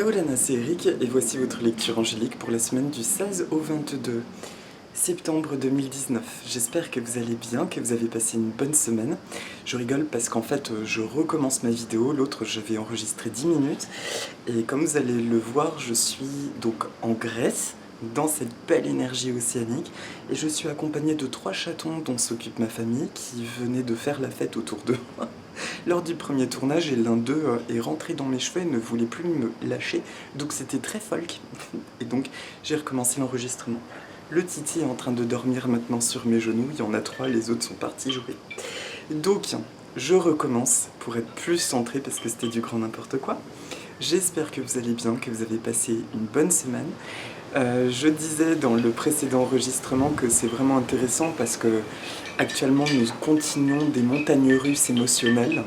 Yaolana, c'est Eric et voici votre lecture angélique pour la semaine du 16 au 22 septembre 2019. J'espère que vous allez bien, que vous avez passé une bonne semaine. Je rigole parce qu'en fait je recommence ma vidéo, l'autre je vais enregistrer 10 minutes et comme vous allez le voir, je suis donc en Grèce, dans cette belle énergie océanique et je suis accompagné de 3 chatons dont s'occupe ma famille qui venaient de faire la fête autour de moi lors du premier tournage et l'un d'eux est rentré dans mes cheveux et ne voulait plus me lâcher, donc c'était très folk et donc j'ai recommencé l'enregistrement. Le Titi est en train de dormir maintenant sur mes genoux, il y en a 3, les autres sont partis jouer. Donc je recommence pour être plus centré parce que c'était du grand n'importe quoi. J'espère que vous allez bien, que vous avez passé une bonne semaine. Je disais dans le précédent enregistrement que c'est vraiment intéressant parce que actuellement nous continuons des montagnes russes émotionnelles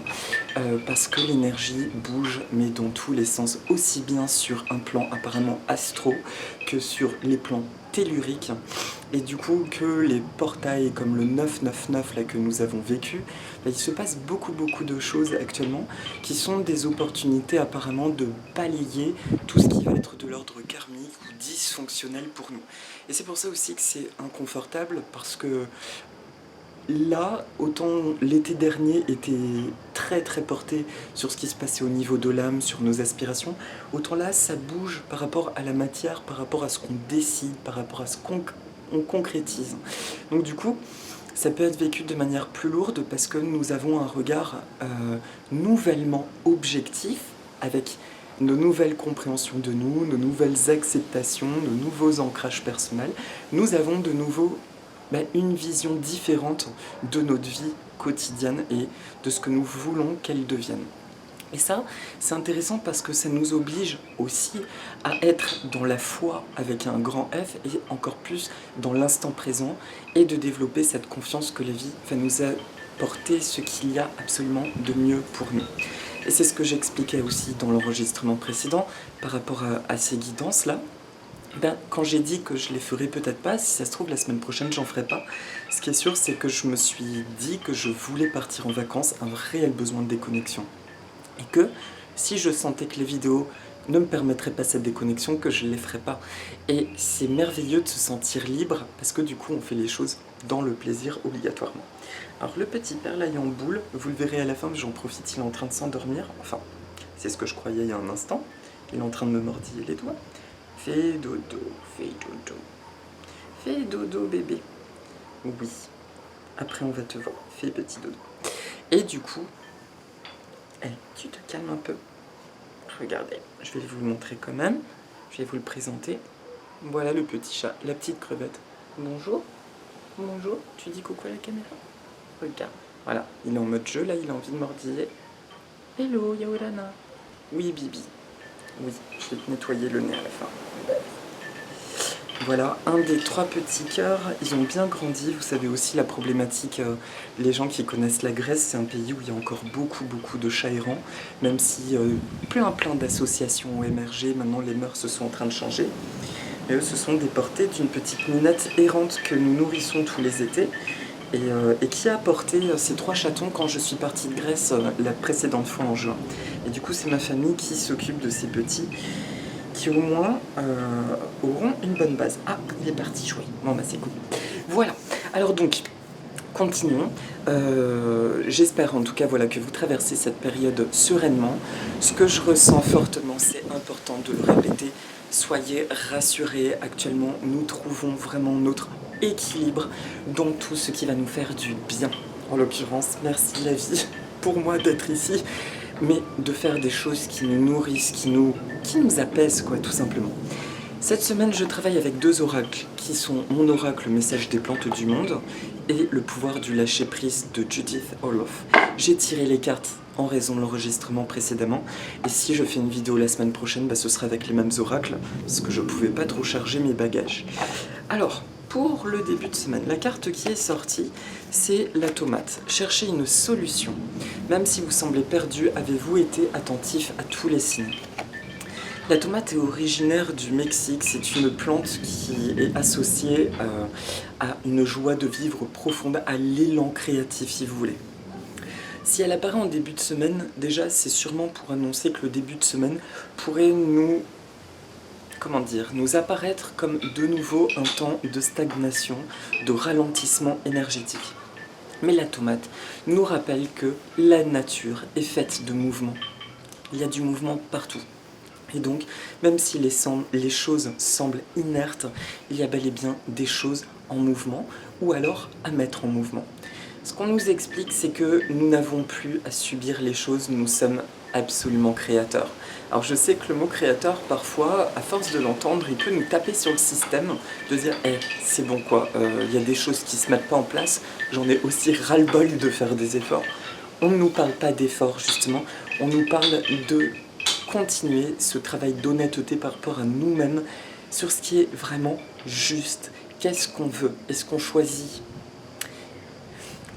parce que l'énergie bouge mais dans tous les sens, aussi bien sur un plan apparemment astro que sur les plans telluriques et du coup que les portails comme le 999 là que nous avons vécu, il se passe beaucoup de choses actuellement qui sont des opportunités apparemment de balayer tout ce qui va être de l'ordre karmique ou dysfonctionnel pour nous. Et c'est pour ça aussi que c'est inconfortable parce que là, autant l'été dernier était très porté sur ce qui se passait au niveau de l'âme, sur nos aspirations, autant là ça bouge par rapport à la matière, par rapport à ce qu'on décide, par rapport à ce qu'on concrétise. Donc du coup, ça peut être vécu de manière plus lourde parce que nous avons un regard nouvellement objectif avec nos nouvelles compréhensions de nous, nos nouvelles acceptations, nos nouveaux ancrages personnels. Nous avons de nouveau une vision différente de notre vie quotidienne et de ce que nous voulons qu'elle devienne. Et ça, c'est intéressant parce que ça nous oblige aussi à être dans la foi avec un grand F et encore plus dans l'instant présent et de développer cette confiance que la vie va nous apporter ce qu'il y a absolument de mieux pour nous. Et c'est ce que j'expliquais aussi dans l'enregistrement précédent par rapport à ces guidances-là. Quand j'ai dit que je les ferais peut-être pas, si ça se trouve la semaine prochaine j'en ferai pas. Ce qui est sûr c'est que je me suis dit que je voulais partir en vacances, un réel besoin de déconnexion. Et que si je sentais que les vidéos ne me permettraient pas cette déconnexion, que je ne les ferais pas. Et c'est merveilleux de se sentir libre parce que du coup on fait les choses dans le plaisir obligatoirement. Alors le petit père là il est en boule, vous le verrez à la fin, mais j'en profite, il est en train de s'endormir. Enfin, c'est ce que je croyais il y a un instant. Il est en train de me mordiller les doigts. Fais dodo, fais dodo. Fais dodo bébé. Oui. Après on va te voir. Fais petit dodo. Et du coup, tu te calmes un peu. Regardez, je vais vous le montrer quand même. Je vais vous le présenter. Voilà le petit chat, la petite crevette. Bonjour. Bonjour. Tu dis coucou à la caméra. Regarde. Voilà, il est en mode jeu là, il a envie de mordiller. Hello Yaolana. Oui Bibi. Oui, je vais te nettoyer le nez à la fin. Voilà, un des 3 petits cœurs, ils ont bien grandi. Vous savez aussi la problématique, les gens qui connaissent la Grèce, c'est un pays où il y a encore beaucoup de chats errants, même si plein d'associations ont émergé, maintenant les mœurs se sont en train de changer. Et eux se sont déportés d'une petite minette errante que nous nourrissons tous les étés, et qui a apporté ces 3 chatons quand je suis partie de Grèce la précédente fois en juin. Et du coup c'est ma famille qui s'occupe de ces petits, qui au moins auront une bonne base. Ah, il est parti jouer. Bon c'est cool. Voilà, alors donc, continuons. J'espère en tout cas voilà, que vous traversez cette période sereinement. Ce que je ressens fortement, c'est important de le répéter. Soyez rassurés, actuellement nous trouvons vraiment notre équilibre dans tout ce qui va nous faire du bien. En l'occurrence, merci la vie pour moi d'être ici, mais de faire des choses qui nous nourrissent, qui nous apaisent quoi, tout simplement. Cette semaine, je travaille avec 2 oracles, qui sont mon oracle Message des plantes du monde et le pouvoir du lâcher-prise de Judith Orloff. J'ai tiré les cartes en raison de l'enregistrement précédemment, et si je fais une vidéo la semaine prochaine, ce sera avec les mêmes oracles, parce que je ne pouvais pas trop charger mes bagages. Alors, pour le début de semaine, la carte qui est sortie, c'est la tomate. Cherchez une solution. Même si vous semblez perdu, avez-vous été attentif à tous les signes? La tomate est originaire du Mexique, c'est une plante qui est associée à une joie de vivre profonde, à l'élan créatif si vous voulez. Si elle apparaît en début de semaine, déjà c'est sûrement pour annoncer que le début de semaine pourrait nous, comment dire, nous apparaître comme de nouveau un temps de stagnation, de ralentissement énergétique. Mais la tomate nous rappelle que la nature est faite de mouvements. Il y a du mouvement partout. Et donc, même si les choses semblent inertes, il y a bel et bien des choses en mouvement, ou alors à mettre en mouvement. Ce qu'on nous explique, c'est que nous n'avons plus à subir les choses, nous sommes absolument créateurs. Alors je sais que le mot créateur, parfois, à force de l'entendre, il peut nous taper sur le système, de dire hey, c'est bon quoi, il y a des choses qui se mettent pas en place, j'en ai aussi ras-le-bol de faire des efforts. On ne nous parle pas d'efforts justement, on nous parle de continuer ce travail d'honnêteté par rapport à nous-mêmes sur ce qui est vraiment juste. Qu'est-ce qu'on veut? Est-ce qu'on choisit?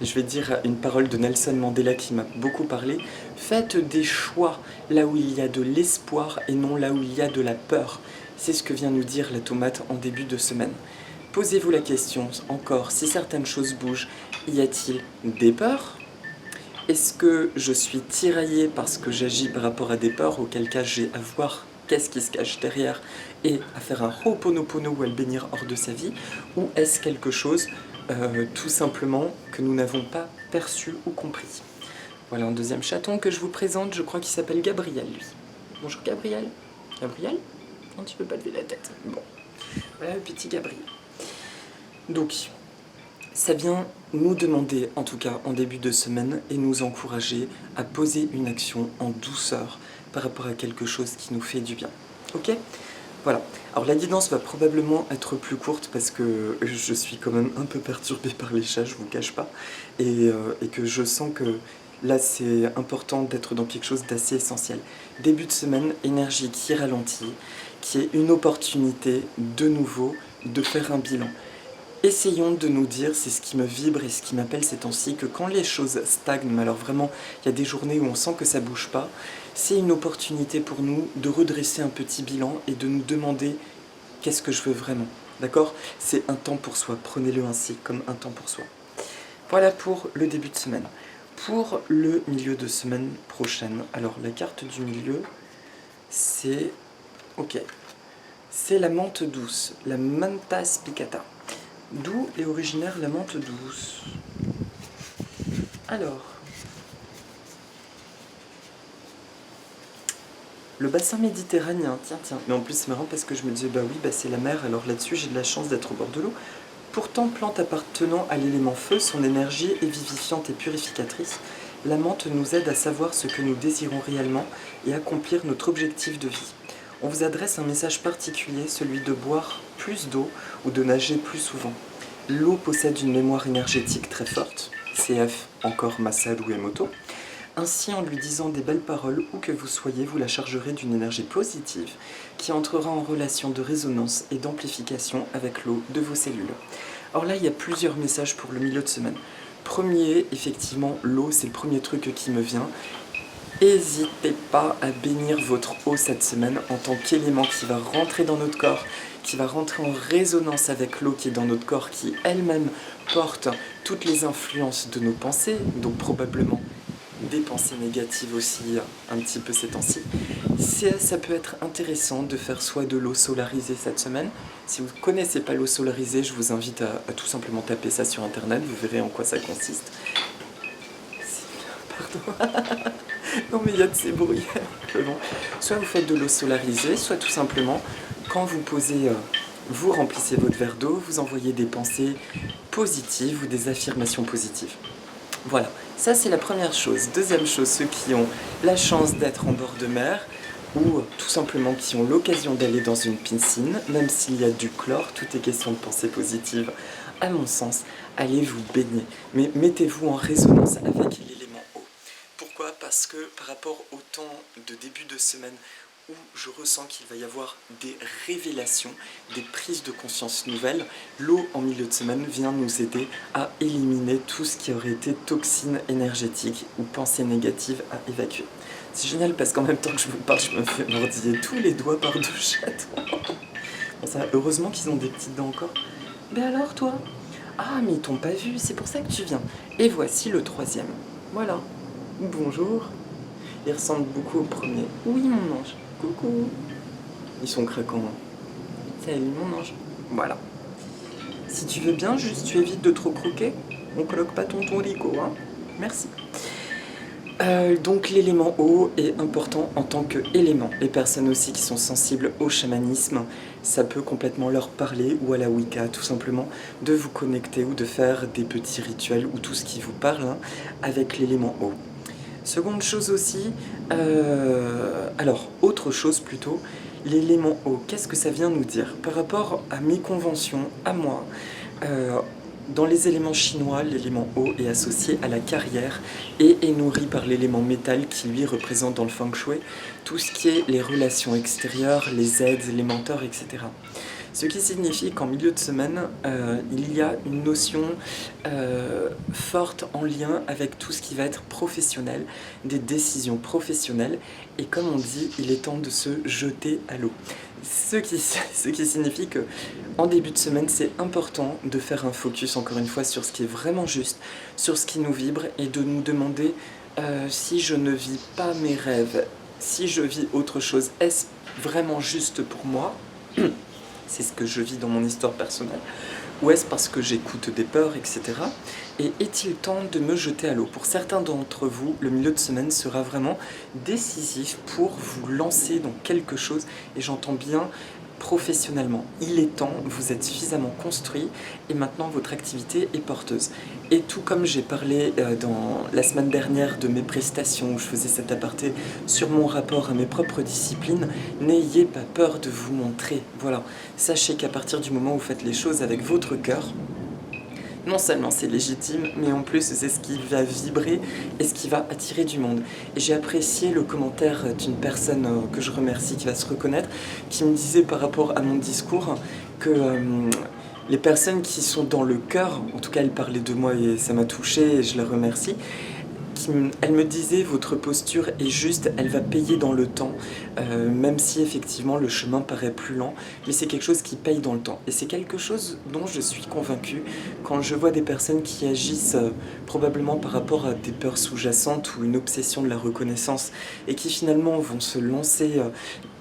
Je vais dire une parole de Nelson Mandela qui m'a beaucoup parlé. Faites des choix là où il y a de l'espoir et non là où il y a de la peur. C'est ce que vient nous dire la tomate en début de semaine. Posez-vous la question encore, si certaines choses bougent, y a-t-il des peurs? Est-ce que je suis tiraillé parce que j'agis par rapport à des peurs, auquel cas j'ai à voir qu'est-ce qui se cache derrière et à faire un ho'oponopono ou à le bénir hors de sa vie? Ou est-ce quelque chose tout simplement que nous n'avons pas perçu ou compris? Voilà un deuxième chaton que je vous présente, je crois qu'il s'appelle Gabriel lui. Bonjour Gabriel. Gabriel? Non, tu peux pas lever la tête. Bon, voilà le petit Gabriel. Donc, ça vient nous demander, en tout cas en début de semaine, et nous encourager à poser une action en douceur par rapport à quelque chose qui nous fait du bien. Ok? Voilà. Alors la guidance va probablement être plus courte parce que je suis quand même un peu perturbée par les chats, je vous cache pas, et que je sens que là c'est important d'être dans quelque chose d'assez essentiel. Début de semaine, énergie qui ralentit, qui est une opportunité de nouveau de faire un bilan. Essayons de nous dire, c'est ce qui me vibre et ce qui m'appelle ces temps-ci, que quand les choses stagnent, mais alors vraiment, il y a des journées où on sent que ça bouge pas, c'est une opportunité pour nous de redresser un petit bilan et de nous demander qu'est-ce que je veux vraiment. D'accord? C'est un temps pour soi, prenez-le ainsi, comme un temps pour soi. Voilà pour le début de semaine. Pour le milieu de semaine prochaine, alors la carte du milieu, c'est... Ok. C'est la menthe douce, la Manta spicata. D'où est originaire la menthe douce? Alors, le bassin méditerranéen, tiens. Mais en plus c'est marrant parce que je me disais, bah oui, bah c'est la mer, alors là-dessus j'ai de la chance d'être au bord de l'eau. Pourtant, plante appartenant à l'élément feu, son énergie est vivifiante et purificatrice. La menthe nous aide à savoir ce que nous désirons réellement et accomplir notre objectif de vie. On vous adresse un message particulier, celui de boire plus d'eau ou de nager plus souvent. L'eau possède une mémoire énergétique très forte, CF encore Masadou Emoto. Ainsi, en lui disant des belles paroles, où que vous soyez, vous la chargerez d'une énergie positive qui entrera en relation de résonance et d'amplification avec l'eau de vos cellules. Alors là, il y a plusieurs messages pour le milieu de semaine. Premier, effectivement, l'eau, c'est le premier truc qui me vient. N'hésitez pas à bénir votre eau cette semaine en tant qu'élément qui va rentrer dans notre corps, qui va rentrer en résonance avec l'eau qui est dans notre corps, qui elle-même porte toutes les influences de nos pensées, donc probablement des pensées négatives aussi un petit peu ces temps-ci. Ça peut être intéressant de faire soit de l'eau solarisée cette semaine. Si vous ne connaissez pas l'eau solarisée, je vous invite à tout simplement taper ça sur internet, vous verrez en quoi ça consiste. Pardon. Non mais il y a de ces bruits. Bon. Soit vous faites de l'eau solarisée, soit tout simplement, quand vous posez, vous remplissez votre verre d'eau, vous envoyez des pensées positives ou des affirmations positives. Voilà, ça c'est la première chose. Deuxième chose, ceux qui ont la chance d'être en bord de mer ou tout simplement qui ont l'occasion d'aller dans une piscine, même s'il y a du chlore, tout est question de pensée positive, à mon sens, allez vous baigner. Mais mettez-vous en résonance avec l'élément eau. Pourquoi? Parce que par rapport au temps de début de semaine où je ressens qu'il va y avoir des révélations, des prises de conscience nouvelles, l'eau en milieu de semaine vient nous aider à éliminer tout ce qui aurait été toxines énergétiques ou pensées négatives à évacuer. C'est génial parce qu'en même temps que je vous parle, je me fais mordiller tous les doigts par deux chatons. Bon, ça, heureusement qu'ils ont des petites dents encore. Mais alors toi? Ah mais ils t'ont pas vu, c'est pour ça que tu viens. Et voici le troisième. Voilà. Bonjour. Il ressemble beaucoup au premier. Oui, mon ange. Coucou. Ils sont craquants. Hein. Salut, mon ange. Voilà. Si tu veux bien, juste tu évites de trop croquer. On coloque pas tonton Rico, hein. Merci. Donc l'élément eau est important en tant qu'élément. Les personnes aussi qui sont sensibles au chamanisme, ça peut complètement leur parler, ou à la Wicca tout simplement, de vous connecter ou de faire des petits rituels ou tout ce qui vous parle hein, avec l'élément eau. Seconde chose aussi, alors autre chose plutôt, l'élément eau, qu'est-ce que ça vient nous dire? Par rapport à mes conventions, à moi, dans les éléments chinois, l'élément eau est associé à la carrière et est nourri par l'élément métal qui lui représente dans le feng shui tout ce qui est les relations extérieures, les aides, les mentors, etc. Ce qui signifie qu'en milieu de semaine, il y a une notion forte en lien avec tout ce qui va être professionnel, des décisions professionnelles, et comme on dit, il est temps de se jeter à l'eau. Ce qui signifie que en début de semaine, c'est important de faire un focus, encore une fois, sur ce qui est vraiment juste, sur ce qui nous vibre, et de nous demander si je ne vis pas mes rêves, si je vis autre chose, est-ce vraiment juste pour moi? C'est ce que je vis dans mon histoire personnelle, ou est-ce parce que j'écoute des peurs, etc. Et est-il temps de me jeter à l'eau? Pour certains d'entre vous, le milieu de semaine sera vraiment décisif pour vous lancer dans quelque chose, et j'entends bien professionnellement. Il est temps, vous êtes suffisamment construit, et maintenant votre activité est porteuse. Et tout comme j'ai parlé dans la semaine dernière de mes prestations, où je faisais cet aparté sur mon rapport à mes propres disciplines, n'ayez pas peur de vous montrer. Voilà, sachez qu'à partir du moment où vous faites les choses avec votre cœur, non seulement c'est légitime, mais en plus c'est ce qui va vibrer et ce qui va attirer du monde. Et j'ai apprécié le commentaire d'une personne que je remercie, qui va se reconnaître, qui me disait par rapport à mon discours que les personnes qui sont dans le cœur, en tout cas elle parlait de moi et ça m'a touchée et je la remercie, elle me disait votre posture est juste, elle va payer dans le temps, même si effectivement le chemin paraît plus lent, mais c'est quelque chose qui paye dans le temps. Et c'est quelque chose dont je suis convaincue quand je vois des personnes qui agissent probablement par rapport à des peurs sous-jacentes ou une obsession de la reconnaissance et qui finalement vont se lancer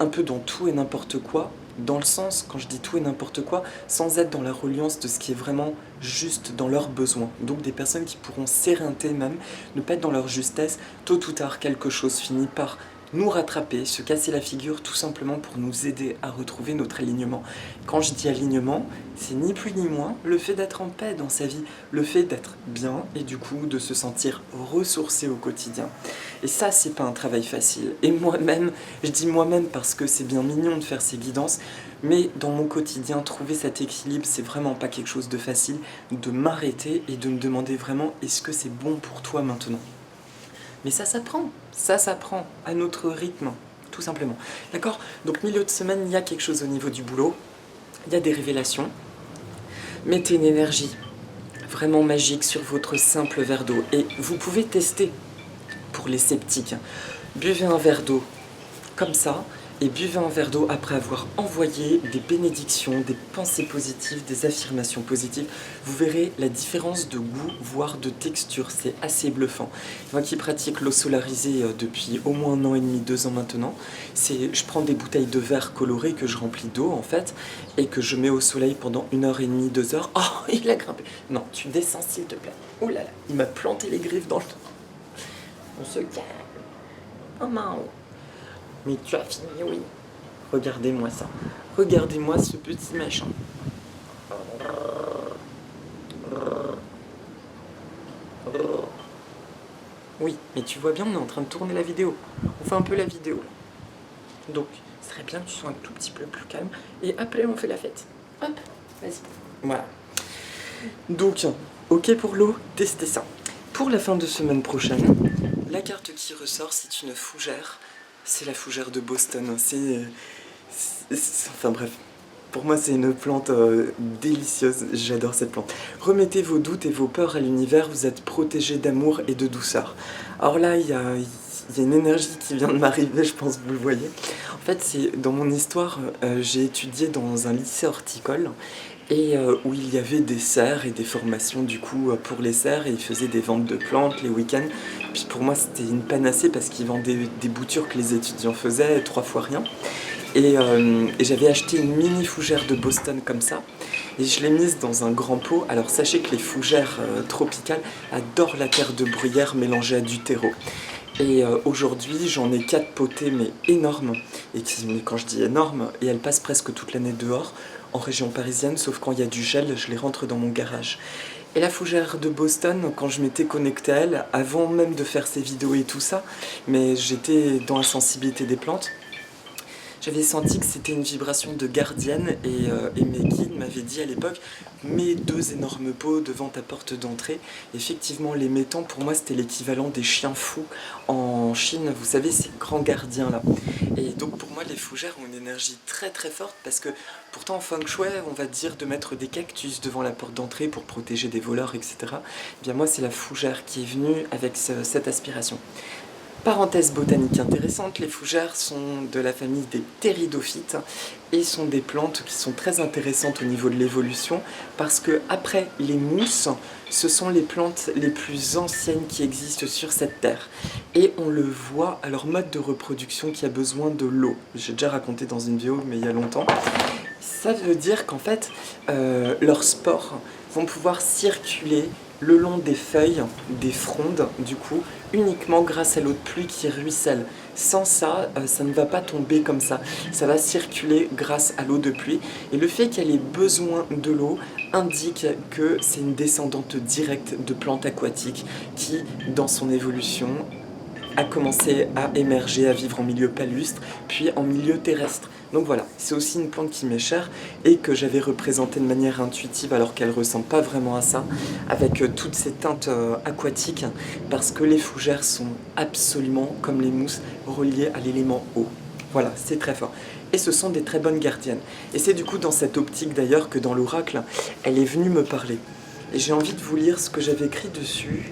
un peu dans tout et n'importe quoi. Dans le sens, quand je dis tout et n'importe quoi, sans être dans la reliance de ce qui est vraiment juste dans leurs besoins. Donc des personnes qui pourront s'éreinter même, ne pas être dans leur justesse, tôt ou tard quelque chose finit par nous rattraper, se casser la figure tout simplement pour nous aider à retrouver notre alignement. Quand je dis alignement, c'est ni plus ni moins le fait d'être en paix dans sa vie, le fait d'être bien et du coup de se sentir ressourcé au quotidien. Et ça, c'est pas un travail facile. Et moi-même, je dis moi-même parce que c'est bien mignon de faire ces guidances, mais dans mon quotidien, trouver cet équilibre, c'est vraiment pas quelque chose de facile, de m'arrêter et de me demander vraiment est-ce que c'est bon pour toi maintenant? Mais ça s'apprend à notre rythme, tout simplement. D'accord? Donc milieu de semaine, il y a quelque chose au niveau du boulot, il y a des révélations. Mettez une énergie vraiment magique sur votre simple verre d'eau. Et vous pouvez tester pour les sceptiques. Buvez un verre d'eau comme ça, et buvez un verre d'eau après avoir envoyé des bénédictions, des pensées positives, des affirmations positives. Vous verrez la différence de goût, voire de texture. C'est assez bluffant. Moi qui pratique l'eau solarisée depuis au moins 1 an et demi, 2 ans maintenant, je prends des bouteilles de verre colorées que je remplis d'eau en fait, et que je mets au soleil pendant 1 heure et demie, 2 heures. Oh, il a grimpé. Non, tu descends s'il te plaît. Oh là là, il m'a planté les griffes dans le dos. On se calme. Oh mince. Mais tu as fini, oui. Regardez-moi ça. Regardez-moi ce petit machin. Oui, mais tu vois bien, on est en train de tourner la vidéo. On fait un peu la vidéo. Donc, ce serait bien que tu sois un tout petit peu plus calme. Et après, on fait la fête. Hop, vas-y. Voilà. Donc, ok pour l'eau, testez ça. Pour la fin de semaine prochaine, la carte qui ressort, c'est une fougère. C'est la fougère de Boston. Enfin bref, pour moi c'est une plante délicieuse, j'adore cette plante. Remettez vos doutes et vos peurs à l'univers, vous êtes protégés d'amour et de douceur. Alors là, il y a une énergie qui vient de m'arriver, je pense que vous le voyez. En fait, dans mon histoire, j'ai étudié dans un lycée horticole et où il y avait des serres et des formations du coup pour les serres, et ils faisaient des ventes de plantes les week-ends. Puis pour moi c'était une panacée parce qu'ils vendaient des boutures que les étudiants faisaient 3 fois rien. Et j'avais acheté une mini fougère de Boston comme ça, et je l'ai mise dans un grand pot. Alors sachez que les fougères tropicales adorent la terre de bruyère mélangée à du terreau. Et aujourd'hui j'en ai 4 potées mais énormes, et mais quand je dis énormes, et elles passent presque toute l'année dehors en région parisienne, sauf quand il y a du gel, je les rentre dans mon garage. Et la fougère de Boston, quand je m'étais connectée à elle, avant même de faire ces vidéos et tout ça, mais j'étais dans la sensibilité des plantes, j'avais senti que c'était une vibration de gardienne, et mes guides m'avaient dit à l'époque: mets 2 énormes pots devant ta porte d'entrée. Effectivement, les mettant, pour moi, c'était l'équivalent des chiens fous en Chine, vous savez, ces grands gardiens là. Et donc pour moi, les fougères ont une énergie très très forte, parce que pourtant en feng shui, on va dire de mettre des cactus devant la porte d'entrée pour protéger des voleurs, etc. Eh bien moi, c'est la fougère qui est venue avec cette aspiration. Parenthèse botanique intéressante, les fougères sont de la famille des ptéridophytes et sont des plantes qui sont très intéressantes au niveau de l'évolution, parce que après les mousses, ce sont les plantes les plus anciennes qui existent sur cette terre. Et on le voit à leur mode de reproduction qui a besoin de l'eau. J'ai déjà raconté dans une vidéo, mais il y a longtemps. Ça veut dire qu'en fait, leurs spores vont pouvoir circuler le long des feuilles, des frondes, du coup, uniquement grâce à l'eau de pluie qui ruisselle. Sans ça, ça ne va pas tomber comme ça. Ça va circuler grâce à l'eau de pluie. Et le fait qu'elle ait besoin de l'eau indique que c'est une descendante directe de plantes aquatiques qui, dans son évolution, a commencé à émerger, à vivre en milieu palustre, puis en milieu terrestre. Donc voilà, c'est aussi une plante qui m'est chère et que j'avais représentée de manière intuitive, alors qu'elle ne ressemble pas vraiment à ça, avec toutes ces teintes aquatiques, parce que les fougères sont absolument, comme les mousses, reliées à l'élément eau. Voilà, c'est très fort. Et ce sont des très bonnes gardiennes. Et c'est du coup dans cette optique d'ailleurs que dans l'oracle, elle est venue me parler. Et j'ai envie de vous lire ce que j'avais écrit dessus.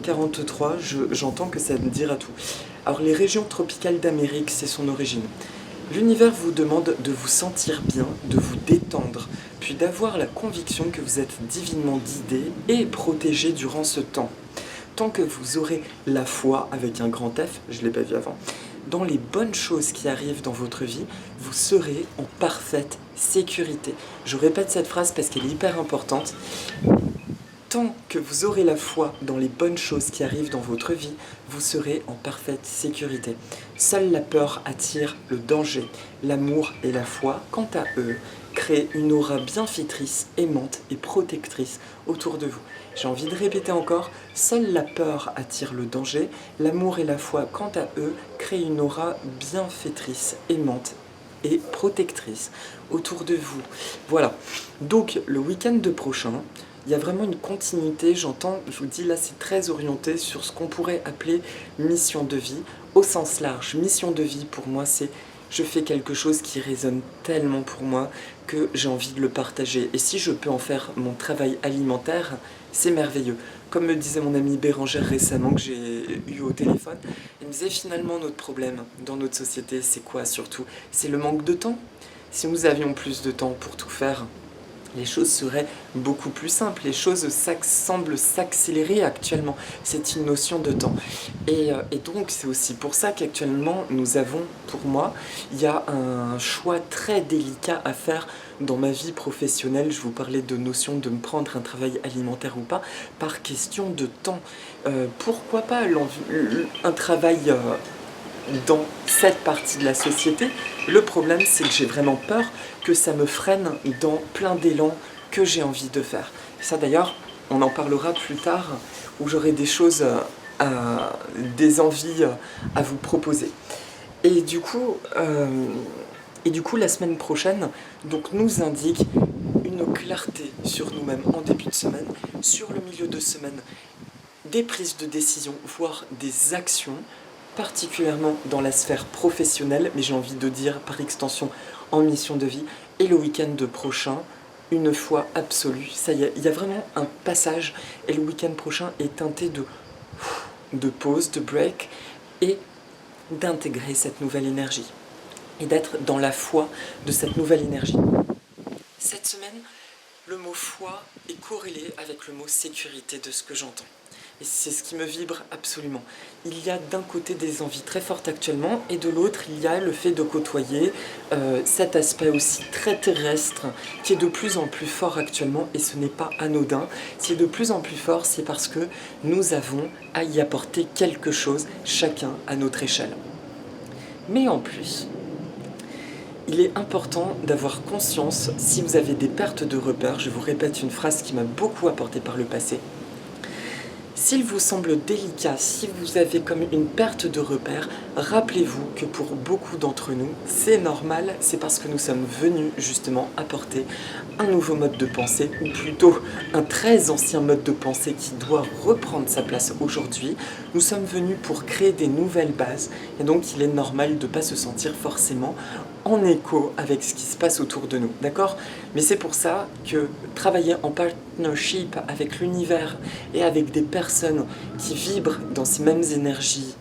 43, j'entends que ça me dira tout. Alors les régions tropicales d'Amérique, c'est son origine. L'univers vous demande de vous sentir bien, de vous détendre, puis d'avoir la conviction que vous êtes divinement guidé et protégé durant ce temps. Tant que vous aurez la foi, avec un grand F, je ne l'ai pas vu avant, dans les bonnes choses qui arrivent dans votre vie, vous serez en parfaite sécurité. Je répète cette phrase parce qu'elle est hyper importante. Tant que vous aurez la foi dans les bonnes choses qui arrivent dans votre vie, vous serez en parfaite sécurité. Seule la peur attire le danger. L'amour et la foi, quant à eux, créent une aura bienfaitrice, aimante et protectrice autour de vous. J'ai envie de répéter encore, seule la peur attire le danger. L'amour et la foi, quant à eux, créent une aura bienfaitrice, aimante et protectrice autour de vous. Voilà. Donc, le week-end prochain, il y a vraiment une continuité, j'entends, je vous dis là c'est très orienté sur ce qu'on pourrait appeler mission de vie, au sens large. Mission de vie pour moi c'est je fais quelque chose qui résonne tellement pour moi que j'ai envie de le partager. Et si je peux en faire mon travail alimentaire, c'est merveilleux. Comme me disait mon amie Bérangère récemment que j'ai eu au téléphone, elle me disait finalement notre problème dans notre société c'est quoi surtout? C'est le manque de temps. Si nous avions plus de temps pour tout faire, les choses seraient beaucoup plus simples, les choses semblent s'accélérer actuellement, c'est une notion de temps. Et donc c'est aussi pour ça qu'actuellement nous avons, pour moi, il y a un choix très délicat à faire dans ma vie professionnelle. Je vous parlais de notion de me prendre un travail alimentaire ou pas, par question de temps. Pourquoi pas un travail dans cette partie de la société? Le problème, c'est que j'ai vraiment peur que ça me freine dans plein d'élan que j'ai envie de faire. Ça d'ailleurs, on en parlera plus tard, où j'aurai des choses, des envies à vous proposer. Et du coup, la semaine prochaine donc, nous indique une clarté sur nous-mêmes en début de semaine, sur le milieu de semaine, des prises de décision, voire des actions, particulièrement dans la sphère professionnelle, mais j'ai envie de dire par extension en mission de vie, et le week-end prochain, une foi absolue. Ça y est, il y a vraiment un passage, et le week-end prochain est teinté de pause, de break, et d'intégrer cette nouvelle énergie, et d'être dans la foi de cette nouvelle énergie. Cette semaine, Le mot foi est corrélé avec le mot sécurité de ce que j'entends. Et c'est ce qui me vibre absolument. Il y a d'un côté des envies très fortes actuellement, et de l'autre, il y a le fait de côtoyer cet aspect aussi très terrestre, qui est de plus en plus fort actuellement, et ce n'est pas anodin. Si c'est de plus en plus fort, c'est parce que nous avons à y apporter quelque chose, chacun à notre échelle. Mais en plus, il est important d'avoir conscience, si vous avez des pertes de repères, je vous répète une phrase qui m'a beaucoup apporté par le passé, s'il vous semble délicat, si vous avez comme une perte de repères, rappelez-vous que pour beaucoup d'entre nous, c'est normal, c'est parce que nous sommes venus justement apporter un nouveau mode de pensée, ou plutôt un très ancien mode de pensée qui doit reprendre sa place aujourd'hui. Nous sommes venus pour créer des nouvelles bases, et donc il est normal de ne pas se sentir forcément en écho avec ce qui se passe autour de nous, d'accord? Mais c'est pour ça que travailler en partnership avec l'univers et avec des personnes qui vibrent dans ces mêmes énergies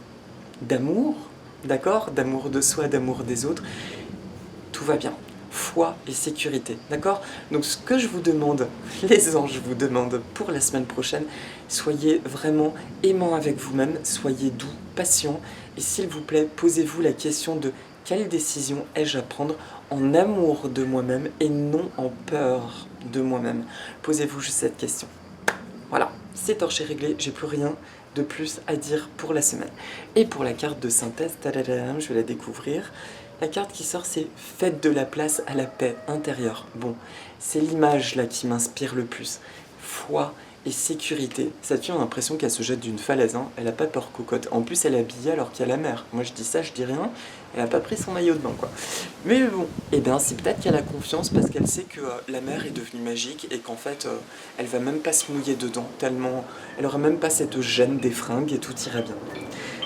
d'amour, d'accord? D'amour de soi, d'amour des autres, tout va bien. Foi et sécurité, d'accord? Donc ce que je vous demande, les anges vous demandent pour la semaine prochaine, soyez vraiment aimants avec vous-même, soyez doux, patients, et s'il vous plaît, posez-vous la question de quelle décision ai-je à prendre en amour de moi-même et non en peur de moi-même. Posez-vous juste cette question. Voilà, c'est torché réglé, j'ai plus rien de plus à dire pour la semaine. Et pour la carte de synthèse, tadadam, je vais la découvrir. La carte qui sort, c'est « Faites de la place à la paix intérieure ». Bon, c'est l'image là qui m'inspire le plus. Foi et sécurité. Cette fille, on a l'impression qu'elle se jette d'une falaise, hein. Elle n'a pas peur cocotte. En plus, elle est habillée alors qu'il y a la mer. Moi, je dis ça, je dis rien. Elle n'a pas pris son maillot de bain, quoi. Mais bon, eh bien, c'est peut-être qu'elle a confiance parce qu'elle sait que la mer est devenue magique et qu'en fait, elle va même pas se mouiller dedans, tellement elle aura même pas cette gêne des fringues et tout ira bien.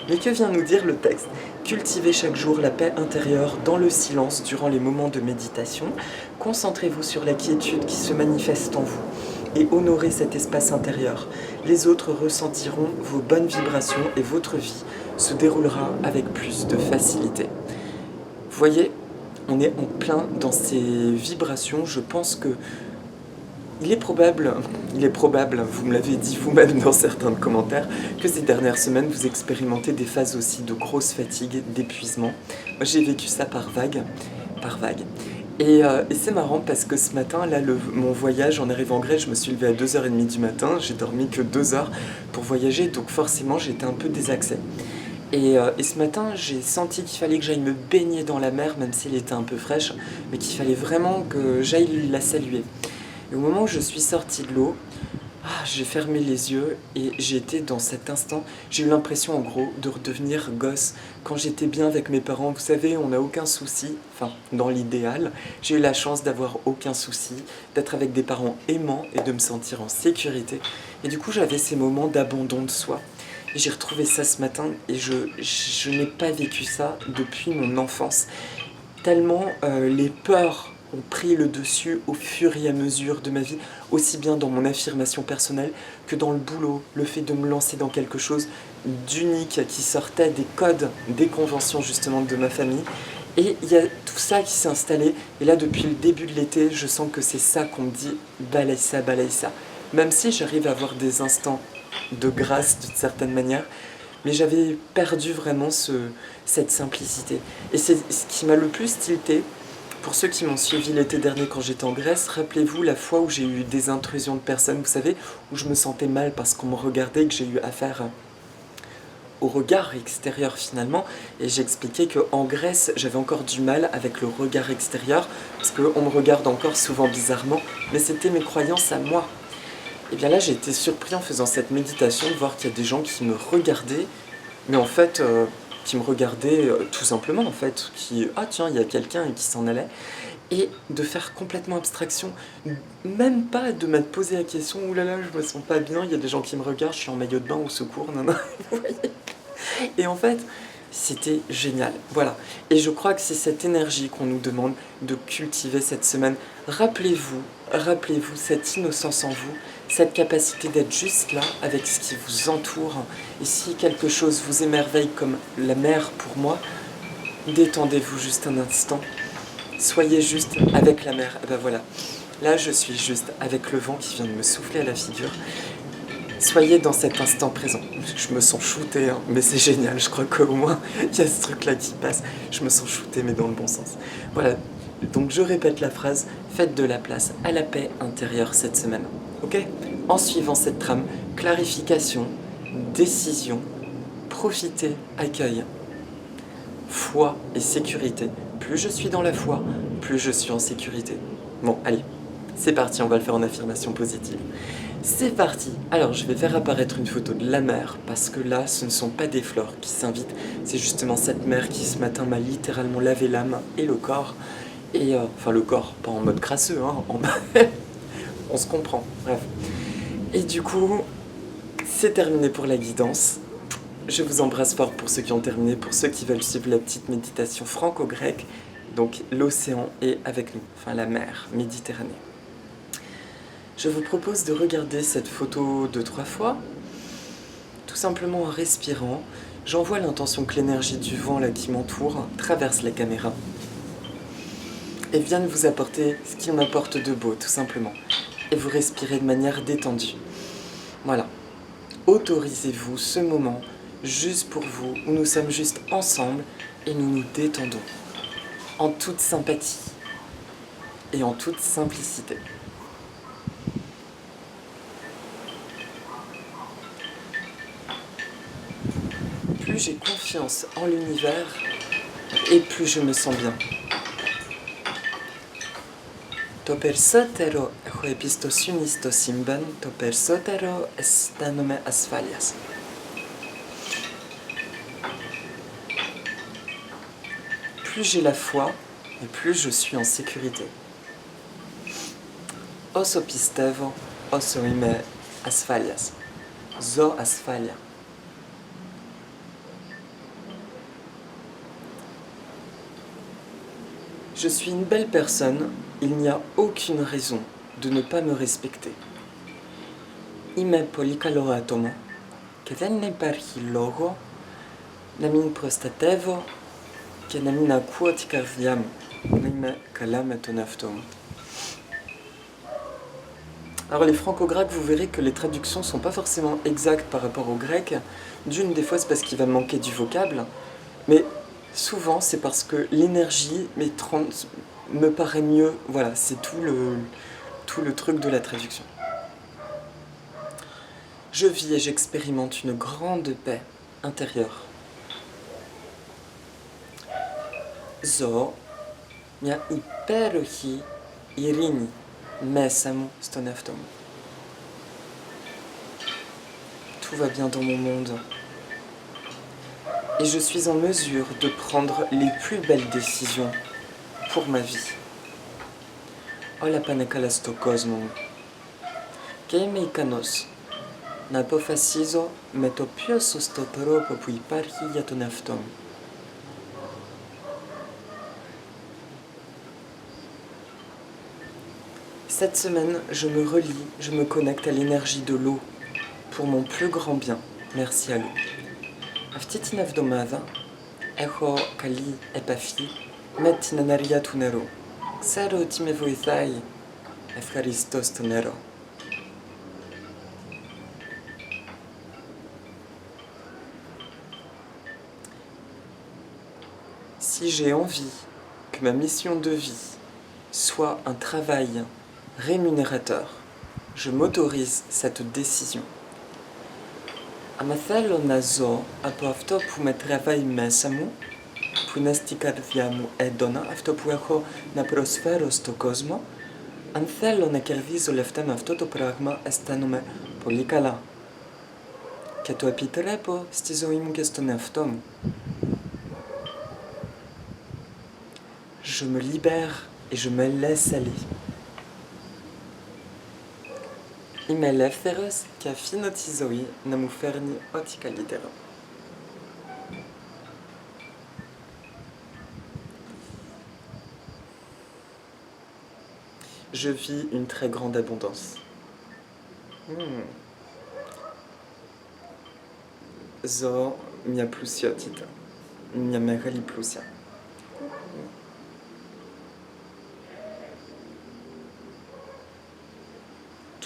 Mais que vient nous dire le texte? Cultivez chaque jour la paix intérieure dans le silence durant les moments de méditation. Concentrez-vous sur la quiétude qui se manifeste en vous et honorez cet espace intérieur. Les autres ressentiront vos bonnes vibrations et votre vie se déroulera avec plus de facilité. Vous voyez, on est en plein dans ces vibrations. Je pense que il est probable, vous me l'avez dit vous-même dans certains commentaires, que ces dernières semaines, vous expérimentez des phases aussi de grosse fatigue, d'épuisement. Moi, j'ai vécu ça par vague. Et c'est marrant parce que ce matin, là, mon voyage en arrivant en Grèce, je me suis levé à 2h30 du matin, j'ai dormi que 2 heures pour voyager, donc forcément, j'étais un peu désaxée. Et ce matin, j'ai senti qu'il fallait que j'aille me baigner dans la mer, même si elle était un peu fraîche, mais qu'il fallait vraiment que j'aille la saluer. Et au moment où je suis sortie de l'eau, j'ai fermé les yeux et j'ai été dans cet instant, j'ai eu l'impression en gros de redevenir gosse. Quand j'étais bien avec mes parents, vous savez, on n'a aucun souci, enfin dans l'idéal, j'ai eu la chance d'avoir aucun souci, d'être avec des parents aimants et de me sentir en sécurité. Et du coup j'avais ces moments d'abandon de soi. Et j'ai retrouvé ça ce matin et je n'ai pas vécu ça depuis mon enfance. Tellement les peurs ont pris le dessus au fur et à mesure de ma vie, aussi bien dans mon affirmation personnelle que dans le boulot, le fait de me lancer dans quelque chose d'unique qui sortait des codes, des conventions justement de ma famille. Et il y a tout ça qui s'est installé, et là depuis le début de l'été, je sens que c'est ça qu'on me dit, balaye ça, balaye ça. Même si j'arrive à avoir des instants de grâce d'une certaine manière, mais j'avais perdu vraiment cette simplicité. Et c'est ce qui m'a le plus tilté. Pour ceux qui m'ont suivi l'été dernier quand j'étais en Grèce, rappelez-vous la fois où j'ai eu des intrusions de personnes, vous savez, où je me sentais mal parce qu'on me regardait, que j'ai eu affaire au regard extérieur finalement, et j'ai expliqué qu'en Grèce, j'avais encore du mal avec le regard extérieur, parce qu'on me regarde encore souvent bizarrement, mais c'était mes croyances à moi. Et bien là, j'ai été surpris en faisant cette méditation de voir qu'il y a des gens qui me regardaient, mais en fait... qui me regardaient tout simplement en fait, tiens, il y a quelqu'un et qui s'en allait, et de faire complètement abstraction, même pas de m'être posé la question, oulala, je me sens pas bien, il y a des gens qui me regardent, je suis en maillot de bain, au secours, non, vous voyez. Et en fait, c'était génial, voilà. Et je crois que c'est cette énergie qu'on nous demande de cultiver cette semaine. Rappelez-vous cette innocence en vous, cette capacité d'être juste là avec ce qui vous entoure. Et si quelque chose vous émerveille comme la mer pour moi, détendez-vous juste un instant. Soyez juste avec la mer. Et ben voilà. Là, je suis juste avec le vent qui vient de me souffler à la figure. Soyez dans cet instant présent. Je me sens shootée, hein, mais c'est génial. Je crois qu'au moins, il y a ce truc-là qui passe. Je me sens shootée, mais dans le bon sens. Voilà. Donc, je répète la phrase. Faites de la place à la paix intérieure cette semaine. Ok ? En suivant cette trame, clarification, décision, profiter, accueil, foi et sécurité. Plus je suis dans la foi, plus je suis en sécurité. Bon, allez, c'est parti, on va le faire en affirmation positive. C'est parti. Alors, je vais faire apparaître une photo de la mer, parce que là, ce ne sont pas des fleurs qui s'invitent, c'est justement cette mer qui, ce matin, m'a littéralement lavé l'âme et le corps. Et, enfin, le corps, pas en mode crasseux, hein, on se comprend, bref. Et du coup, c'est terminé pour la guidance. Je vous embrasse fort pour ceux qui ont terminé, pour ceux qui veulent suivre la petite méditation franco-grecque. Donc, l'océan est avec nous, enfin la mer, Méditerranée. Je vous propose de regarder cette photo 2-3 fois, tout simplement en respirant. J'envoie l'intention que l'énergie du vent là, qui m'entoure traverse la caméra et vienne vous apporter ce qu'il m'apporte de beau, tout simplement. Et vous respirez de manière détendue. Voilà. Autorisez-vous ce moment juste pour vous, où nous sommes juste ensemble et nous nous détendons en toute sympathie et en toute simplicité. Plus j'ai confiance en l'univers et plus je me sens bien. Το περισσότερο έχω εμπιστοσύνη στο σύμπαν, το περισσότερο αισθάνομαι ασφάλειας. Plus j'ai la foi et plus je suis en sécurité. Όσο πιστεύω, όσο είμαι ασφάλειας. Ζω ασφάλεια. Je suis une belle personne, il n'y a aucune raison de ne pas me respecter. Είμαι πολύ καλό άτομο και δεν υπάρχει λόγο να μην προστατεύω και να μην ακούω την καρδιά μου. Να είμαι καλά με τον εαυτό μου. Alors les franco-grecs, vous verrez que les traductions sont pas forcément exactes par rapport au grec. D'une, des fois, c'est parce qu'il va manquer du vocable, mais souvent, c'est parce que l'énergie me paraît mieux. Voilà, c'est tout le truc de la traduction. Je vis et j'expérimente une grande paix intérieure. Ζω μια υπέροχη ειρήνη μέσα μου στον εαυτό μου. Tout va bien dans mon monde. Et je suis en mesure de prendre les plus belles décisions pour ma vie. Όλα πάνε καλά στον κόσμο μου. Και είμαι ικανός να αποφασίζω με το πιο σωστό τρόπο που υπάρχει για τον εαυτό μου. Cette semaine, je me relie, je me connecte à l'énergie de l'eau pour mon plus grand bien. Merci à l'eau. Αυτή την εβδομάδα έχω καλή επαφή με την ενέργεια του νερού. Ξέρω ότι με βοηθάει. Ευχαριστώ στο νερό. Si j'ai envie que ma mission de vie soit un travail rémunérateur, je m'autorise cette décision. Άμα θέλω να ζω από αυτό που με τραβάει μέσα μου, που είναι στην καρδιά μου έντονα, αυτό που έχω να προσφέρω στον κόσμο, αν θέλω να κερδίζω λεφτά με αυτό το πράγμα, αισθάνομαι πολύ καλά. Και το επιτρέπω στη ζωή μου και στον εαυτό μου. Je me libère et je me laisse aller. Είμαι ελεύθερος και αφήνω τη ζωή να μου φέρνει ό,τι καλύτερο. Je vis une très grande abondance. Ζω μια πλουσιότητα, μια μεγάλη πλούσια.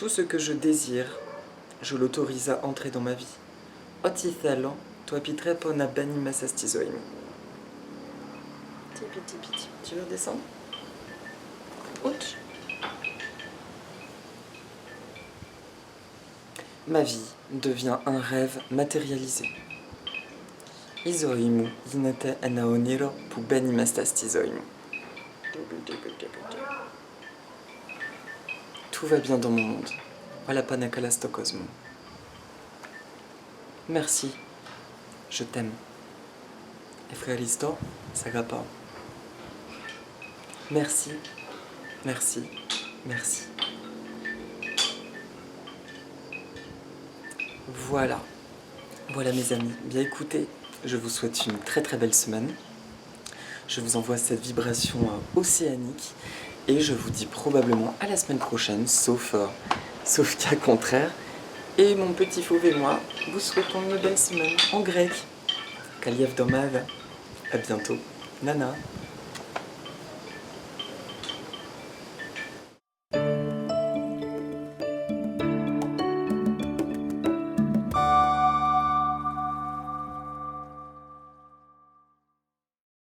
tout ce que je désire, je l'autorise à entrer dans ma vie. Otithelo, toi pitrepo na beni masastizoim. Tipi. Tu veux descendre? Ouch. Ma vie devient un rêve matérialisé. Izoimu, inete anaoniro pu beni masastizoim. Tout va bien dans mon monde. Voilà Panakalastok-Cosmo. Merci. Je t'aime. Efraristo, Sagapa. Merci. Voilà mes amis. Bien écoutez, je vous souhaite une très très belle semaine. Je vous envoie cette vibration océanique et je vous dis probablement à la semaine prochaine, sauf cas contraire. Et mon petit fauve et moi, vous souhaitons une belle semaine en grec. Kaliev Domav. À bientôt. Nana.